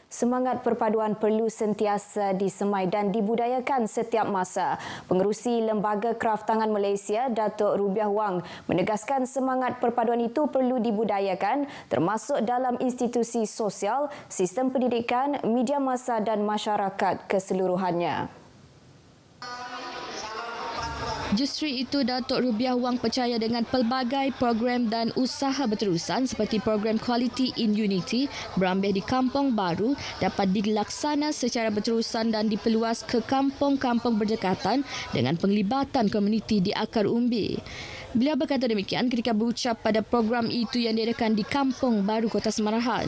Semangat perpaduan perlu sentiasa disemai dan dibudayakan setiap masa. Pengerusi Lembaga Kraftangan Malaysia, Datuk Rubiah Wang, menegaskan semangat perpaduan itu perlu dibudayakan termasuk dalam institusi sosial, sistem pendidikan, media massa dan masyarakat keseluruhannya. Justru itu, Datuk Rubiah Wang percaya dengan pelbagai program dan usaha berterusan seperti program Quality in Unity berambil di Kampung Baru dapat dilaksana secara berterusan dan diperluas ke kampung-kampung berdekatan dengan penglibatan komuniti di akar umbi. Beliau berkata demikian ketika berucap pada program itu yang diadakan di Kampung Baru Kota Semarahan.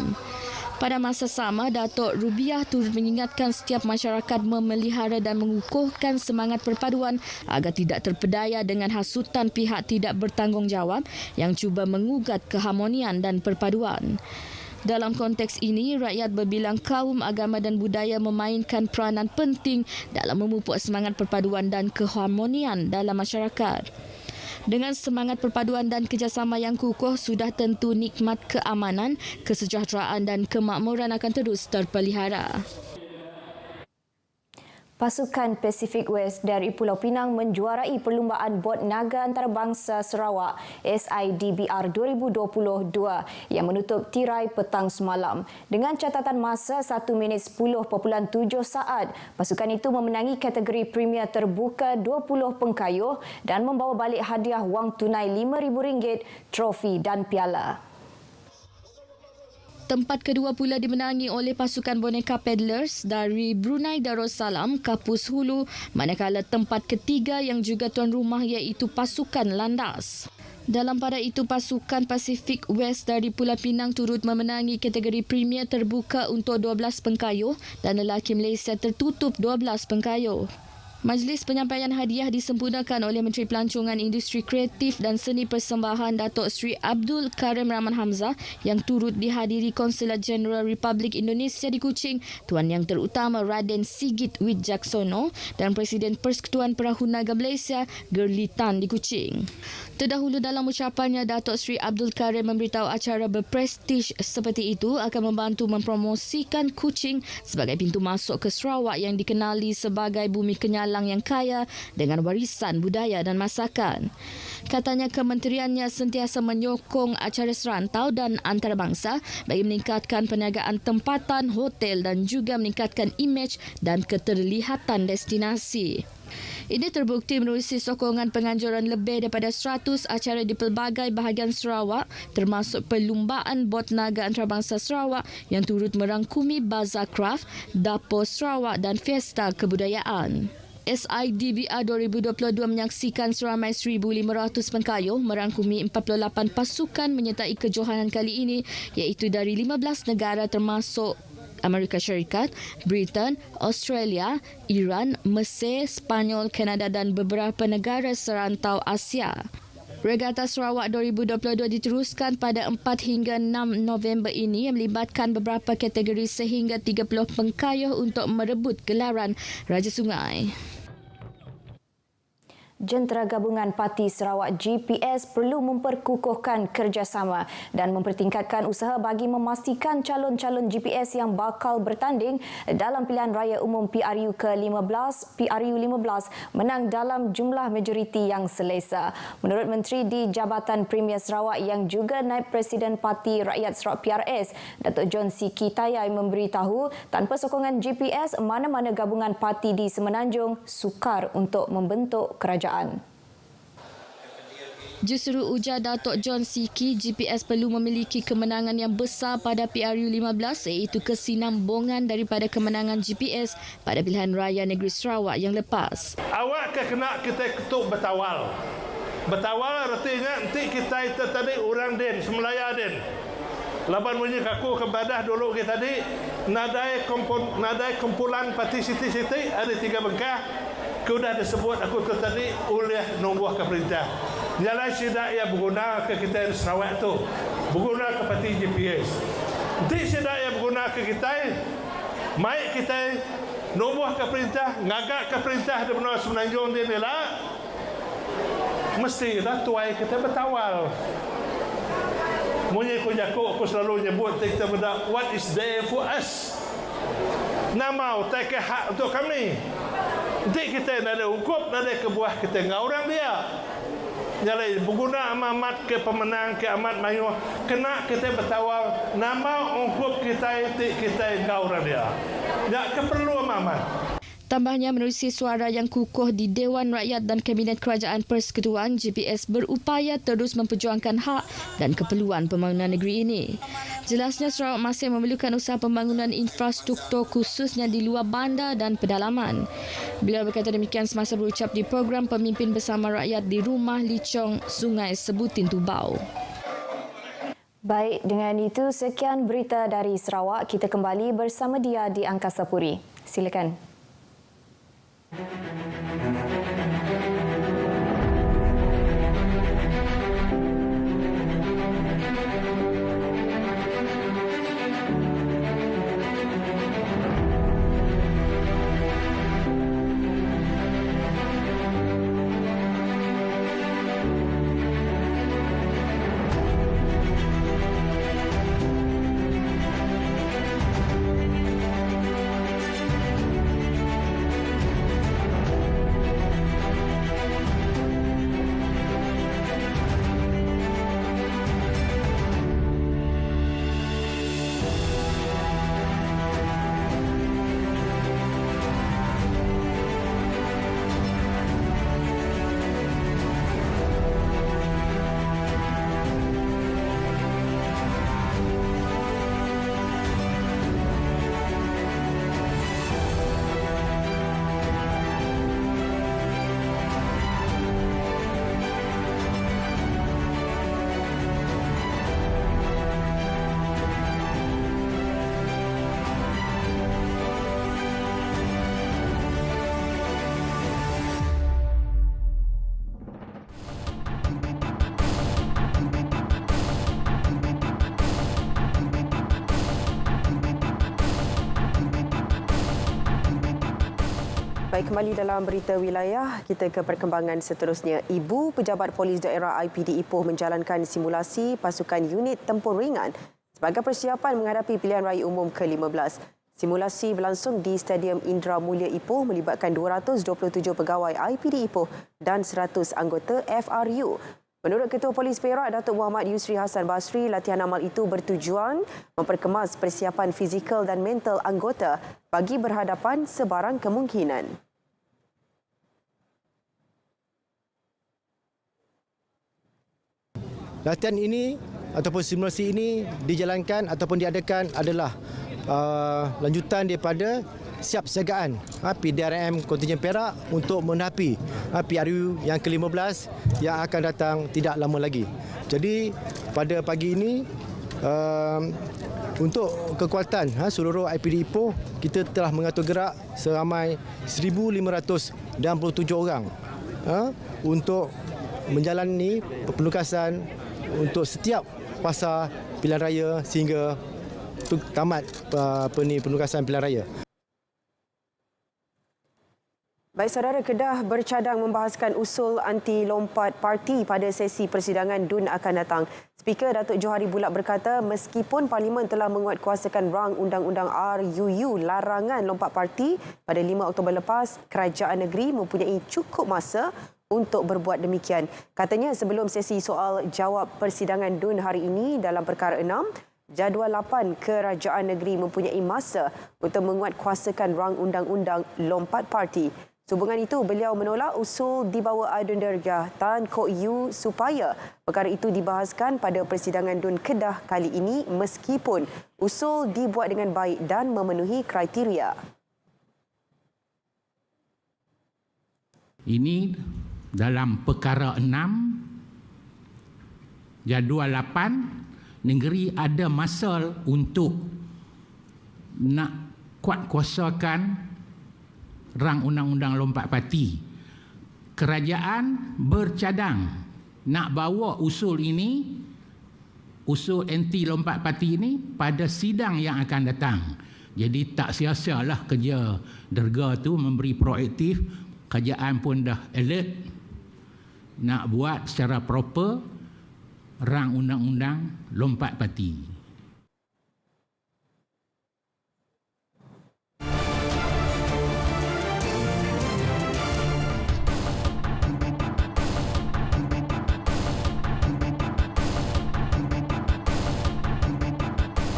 Pada masa sama, Datuk Rubiah turut mengingatkan setiap masyarakat memelihara dan mengukuhkan semangat perpaduan agar tidak terpedaya dengan hasutan pihak tidak bertanggungjawab yang cuba mengugat keharmonian dan perpaduan. Dalam konteks ini, rakyat berbilang kaum, agama dan budaya memainkan peranan penting dalam memupuk semangat perpaduan dan keharmonian dalam masyarakat. Dengan semangat perpaduan dan kerjasama yang kukuh, sudah tentu nikmat keamanan, kesejahteraan dan kemakmuran akan terus terpelihara. Pasukan Pacific West dari Pulau Pinang menjuarai perlumbaan bot naga antarabangsa Sarawak SIDBR 2022 yang menutup tirai petang semalam. Dengan catatan masa 1 minit 10.7 saat, pasukan itu memenangi kategori Premier Terbuka 20 pengkayuh dan membawa balik hadiah wang tunai RM5,000, trofi dan piala. Tempat kedua pula dimenangi oleh pasukan boneka Paddlers dari Brunei Darussalam, Kapus Hulu, manakala tempat ketiga yang juga tuan rumah iaitu pasukan Landas. Dalam pada itu, pasukan Pacific West dari Pulau Pinang turut memenangi kategori Premier Terbuka untuk 12 pengkayuh dan lelaki Malaysia tertutup 12 pengkayuh. Majlis penyampaian hadiah disempurnakan oleh Menteri Pelancongan Industri Kreatif dan Seni Persembahan Datuk Seri Abdul Karim Rahman Hamzah yang turut dihadiri Konsulat Jeneral Republik Indonesia di Kuching, Tuan Yang Terutama Raden Sigit Widjaksono dan Presiden Persekutuan Perahu Naga Malaysia Gerli Tan di Kuching. Terdahulu dalam ucapannya, Datuk Seri Abdul Karim memberitahu acara berprestij seperti itu akan membantu mempromosikan Kuching sebagai pintu masuk ke Sarawak yang dikenali sebagai bumi kenyalang yang kaya dengan warisan budaya dan masakan. Katanya kementeriannya sentiasa menyokong acara serantau dan antarabangsa bagi meningkatkan perniagaan tempatan, hotel dan juga meningkatkan imej dan keterlihatan destinasi. Ini terbukti menerusi sokongan penganjuran lebih daripada 100 acara di pelbagai bahagian Sarawak termasuk perlumbaan bot naga antarabangsa Sarawak yang turut merangkumi Bazar Craft, Dapur Sarawak dan Fiesta Kebudayaan. SIDBR 2022 menyaksikan seramai 1,500 pengkayuh merangkumi 48 pasukan menyertai kejohanan kali ini iaitu dari 15 negara termasuk Amerika Syarikat, Britain, Australia, Iran, Mesir, Spanyol, Kanada dan beberapa negara serantau Asia. Regata Sarawak 2022 diteruskan pada 4 hingga 6 November ini yang melibatkan beberapa kategori sehingga 30 pengkayuh untuk merebut gelaran Raja Sungai. Jentera Gabungan Parti Sarawak GPS perlu memperkukuhkan kerjasama dan mempertingkatkan usaha bagi memastikan calon-calon GPS yang bakal bertanding dalam pilihan raya umum PRU ke-15 menang dalam jumlah majoriti yang selesa. Menurut Menteri di Jabatan Premier Sarawak yang juga Naib Presiden Parti Rakyat Sarawak PRS, Datuk John Siki Tayai memberitahu tanpa sokongan GPS, mana-mana gabungan parti di Semenanjung sukar untuk membentuk kerajaan. Justru ujar Datuk John Siki, GPS perlu memiliki kemenangan yang besar pada PRU 15 iaitu kesinambungan daripada kemenangan GPS pada pilihan raya negeri Sarawak yang lepas. Awak kena kita ketuk bertawal. Bertawal artinya nanti kita tadi orang den, semelaya den. Laban bunyi kaku kebadah dulu kita tadi nadai kumpulan parti siti-siti ada 3 bengkah. Sudah disebut aku tadi oleh nombor ke perintah. Jalan tidak ia berguna ke kita di Sarawak tu. Berguna ke parti GPS. Tidak tidak ia berguna ke kita. Mai kita nombor ke perintah, ngagak ke perintah di benar Semenanjung dia lah. Mesti dah tuai kita bertawal. Munyi aku selalu nyebut kita benda what is there for us. Nama tak hak untuk kami. Nanti kita nak ada hukum, nak ada kebuah kita dengan orang dia. Jadi berguna amat ke pemenang, ke amat mayuh. Kena kita bertawal nama hukum kita dengan orang dia. Tak keperlu amat. Tambahnya, menerusi suara yang kukuh di Dewan Rakyat dan Kabinet Kerajaan Persekutuan, GPS berupaya terus memperjuangkan hak dan keperluan pembangunan negeri ini. Jelasnya, Sarawak masih memerlukan usaha pembangunan infrastruktur khususnya di luar bandar dan pedalaman. Beliau berkata demikian semasa berucap di program Pemimpin Bersama Rakyat di Rumah Licong, Sungai Sebutin, Tubau. Baik, dengan itu sekian berita dari Sarawak. Kita kembali bersama dia di Angkasa Puri. Silakan. kembali dalam berita wilayah. Kita ke perkembangan seterusnya. Ibu Pejabat Polis Daerah IPD Ipoh menjalankan simulasi pasukan unit tempur ringan sebagai persiapan menghadapi pilihan raya umum ke-15. Simulasi berlangsung di Stadium Indra Mulia Ipoh melibatkan 227 pegawai IPD Ipoh dan 100 anggota FRU. Menurut Ketua Polis Perak, Datuk Muhammad Yusri Hassan Basri, latihan amal itu bertujuan memperkemas persiapan fizikal dan mental anggota bagi berhadapan sebarang kemungkinan. Latihan ini ataupun simulasi ini dijalankan ataupun diadakan adalah lanjutan daripada siap siagaan PDRM Kontingen Perak untuk menghadapi PRU yang ke-15 yang akan datang tidak lama lagi. Jadi pada pagi ini untuk kekuatan seluruh IPD Ipoh, kita telah mengatur gerak seramai 1,527 orang untuk menjalani penugasan untuk setiap fasa pilihan raya sehingga tamat penugasan pilihan raya. Baik, saudara, Kedah bercadang membahaskan usul anti lompat parti pada sesi persidangan DUN akan datang. Speaker Datuk Johari Bulat berkata meskipun Parlimen telah menguatkuasakan rang Undang-Undang RUU larangan lompat parti pada 5 Oktober lepas, kerajaan negeri mempunyai cukup masa untuk berbuat demikian. Katanya sebelum sesi soal jawab persidangan DUN hari ini dalam perkara 6, jadual 8 kerajaan negeri mempunyai masa untuk menguatkuasakan rang Undang-Undang lompat parti. Sehubungan itu, beliau menolak usul di bawah Adun Dergah Tan Kok Yew supaya perkara itu dibahaskan pada persidangan DUN Kedah kali ini meskipun usul dibuat dengan baik dan memenuhi kriteria. Ini dalam perkara 6, jadual 8, negeri ada masa untuk nak kuatkuasakan rang undang-undang lompat parti. Kerajaan bercadang nak bawa usul ini, usul anti lompat parti ini pada sidang yang akan datang. Jadi tak sia-sialah kerja derga tu memberi proaktif. Kerajaan pun dah alert nak buat secara proper rang undang-undang lompat parti.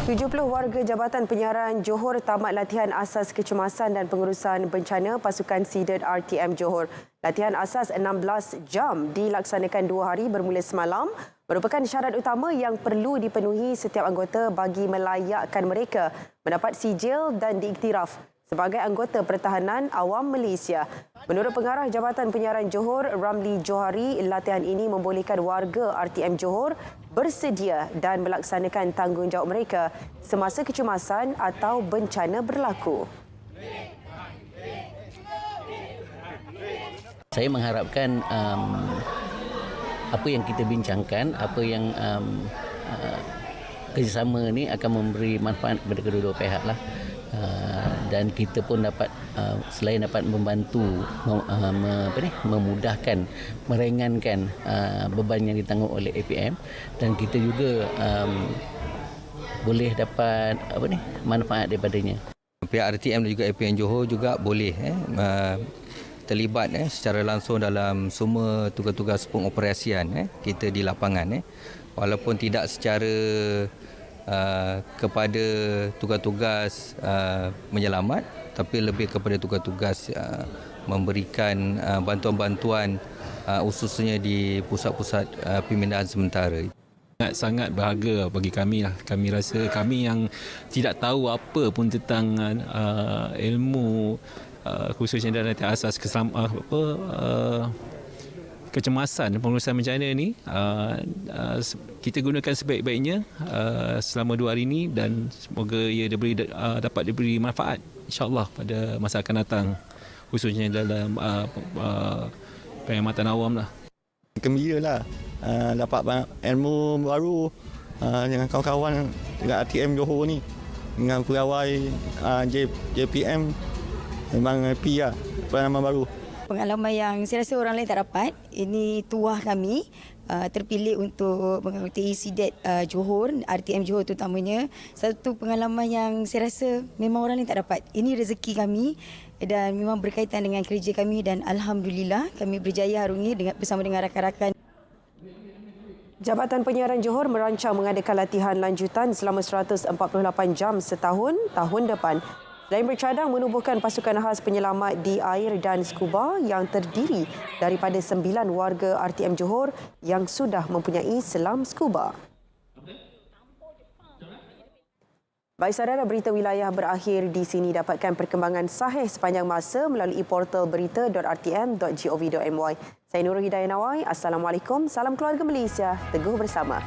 Tujuh warga Jabatan Penyiaran Johor tamat latihan asas kecemasan dan pengurusan bencana pasukan SEDED RTM Johor. Latihan asas 16 jam dilaksanakan 2 hari bermula semalam merupakan syarat utama yang perlu dipenuhi setiap anggota bagi melayakkan mereka mendapat sijil dan diiktiraf sebagai anggota Pertahanan Awam Malaysia. Menurut Pengarah Jabatan Penyiaran Johor, Ramli Johari, latihan ini membolehkan warga RTM Johor bersedia dan melaksanakan tanggungjawab mereka semasa kecemasan atau bencana berlaku. Saya mengharapkan apa yang kita bincangkan, apa yang kerjasama ini akan memberi manfaat kepada kedua-dua pihak lah. Dan kita pun dapat selain dapat membantu memudahkan, meringankan beban yang ditanggung oleh APM, dan kita juga boleh dapat manfaat daripadanya. Pihak RTM dan juga APM Johor juga boleh terlibat secara langsung dalam semua tugas-tugas pengoperasian kita di lapangan, walaupun tidak secara kepada tugas-tugas menyelamat, tapi lebih kepada tugas-tugas memberikan bantuan-bantuan khususnya di pusat-pusat pemindahan sementara. Sangat berharga bagi kami lah. Kami rasa kami yang tidak tahu apa pun tentang ilmu khususnya dalam asas kecemasan pengurusan bencana ini, kita gunakan sebaik-baiknya selama 2 hari ini, dan semoga ia dapat diberi manfaat insya-Allah pada masa akan datang, khususnya dalam perkhidmatan awam lah. Gembiralah dapat banyak ilmu baru dengan kawan-kawan dekat RTM Johor ni, dengan pegawai JPM. Memang happy lah pengalaman baru. Pengalaman yang saya rasa orang lain tak dapat. Ini tuah kami terpilih untuk mengikuti SIDAT Johor, RTM Johor terutamanya. Satu pengalaman yang saya rasa memang orang lain tak dapat. Ini rezeki kami dan memang berkaitan dengan kerja kami dan alhamdulillah kami berjaya hari ini bersama dengan rakan-rakan. Jabatan Penyiaran Johor merancang mengadakan latihan lanjutan selama 148 jam setahun tahun depan. Selain bercadang menubuhkan pasukan khas penyelamat di air dan skuba yang terdiri daripada 9 warga RTM Johor yang sudah mempunyai selam skuba. Baik saudara, berita wilayah berakhir di sini. Dapatkan perkembangan sahih sepanjang masa melalui portal berita.rtm.gov.my. Saya Nurul Hidayah Nawai. Assalamualaikum. Salam keluarga Malaysia. Teguh bersama.